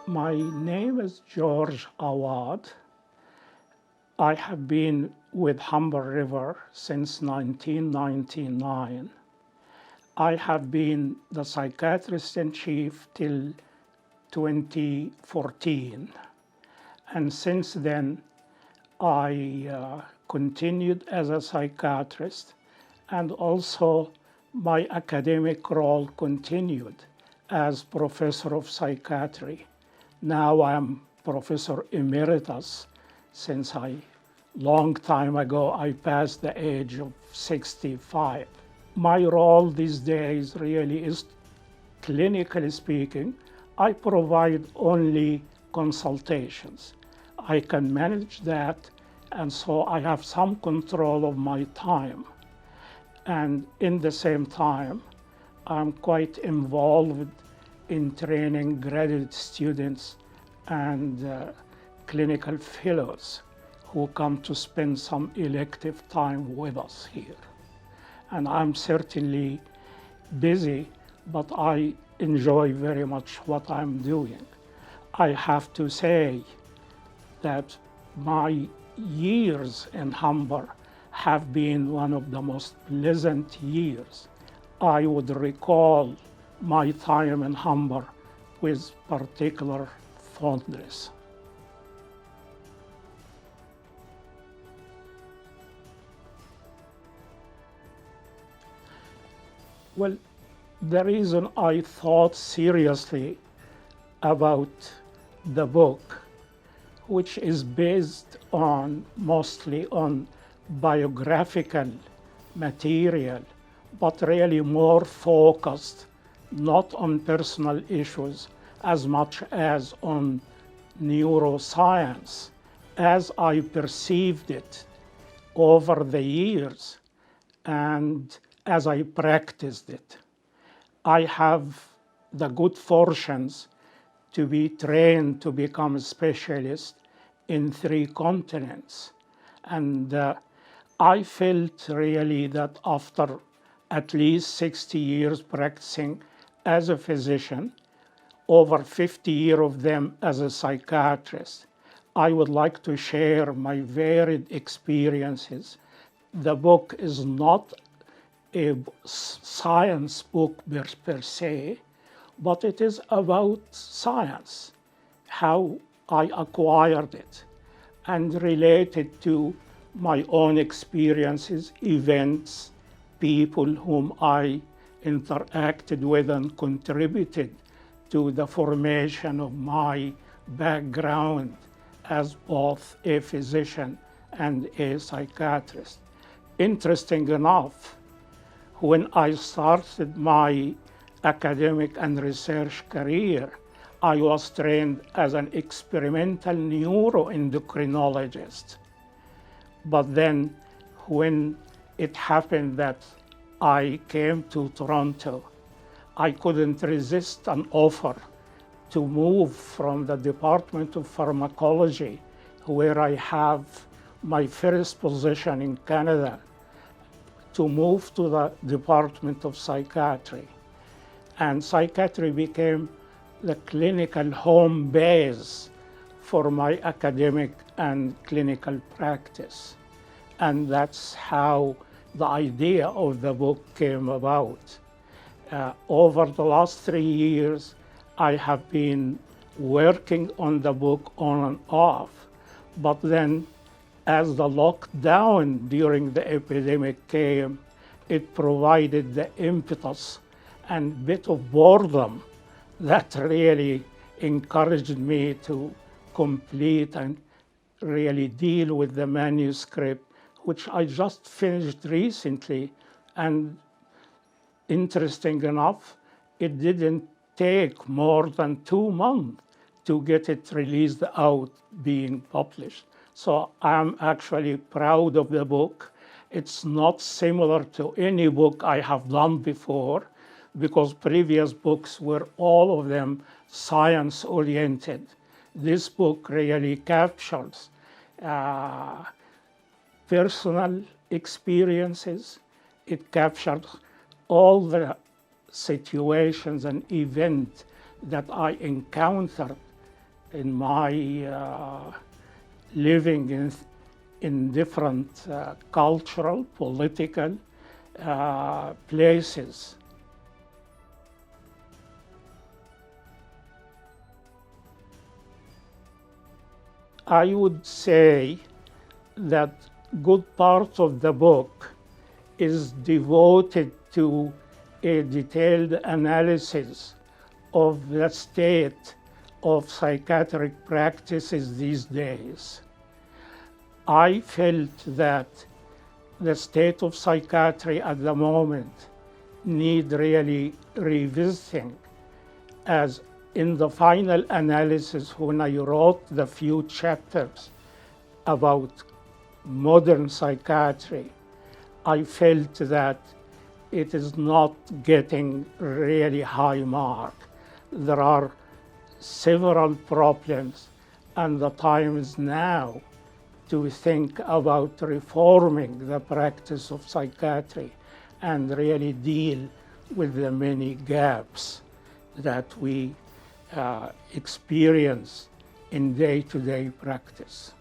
My name is George Awad. I have been with Humber River since 1999. I have been the psychiatrist in chief till 2014. And since then, I continued as a psychiatrist, and also my academic role continued as professor of psychiatry. Now I'm professor emeritus since long time ago, I passed the age of 65. My role these days really is, clinically speaking, I provide only consultations. I can manage that, and so I have some control of my time. And in the same time, I'm quite involved in training graduate students and clinical fellows who come to spend some elective time with us here. And I'm certainly busy, but I enjoy very much what I'm doing. I have to say that my years in Humber have been one of the most pleasant years. I would recall my time in Humber with particular fondness. Well, the reason I thought seriously about the book, which is based mostly on biographical material, but really more focused not on personal issues as much as on neuroscience, as I perceived it over the years and as I practiced it. I have the good fortunes to be trained to become a specialist in 3 continents. And I felt really that after at least 60 years practicing as a physician, over 50 years of them as a psychiatrist, I would like to share my varied experiences. The book is not a science book per se, but it is about science, how I acquired it, and related to my own experiences, events, people whom I interacted with and contributed to the formation of my background as both a physician and a psychiatrist. Interesting enough, when I started my academic and research career, I was trained as an experimental neuroendocrinologist. But then when it happened that I came to Toronto, I couldn't resist an offer to move from the Department of Pharmacology, where I have my first position in Canada, to move to the Department of Psychiatry. And psychiatry became the clinical home base for my academic and clinical practice. And that's how the idea of the book came about. Over the last 3 years, I have been working on the book on and off, but then as the lockdown during the epidemic came, it provided the impetus and bit of boredom that really encouraged me to complete and really deal with the manuscript, which I just finished recently. And interesting enough, it didn't take more than 2 months to get it released out, being published. So I'm actually proud of the book. It's not similar to any book I have done before, because previous books were all of them science-oriented. This book really captures personal experiences. It captures all the situations and events that I encountered in my living in different cultural, political places. I would say that good part of the book is devoted to a detailed analysis of the state of psychiatric practices these days. I felt that the state of psychiatry at the moment need really revisiting, as in the final analysis when I wrote the few chapters about modern psychiatry, I felt that it is not getting really high mark. There are several problems, and the time is now to think about reforming the practice of psychiatry and really deal with the many gaps that we experience in day-to-day practice.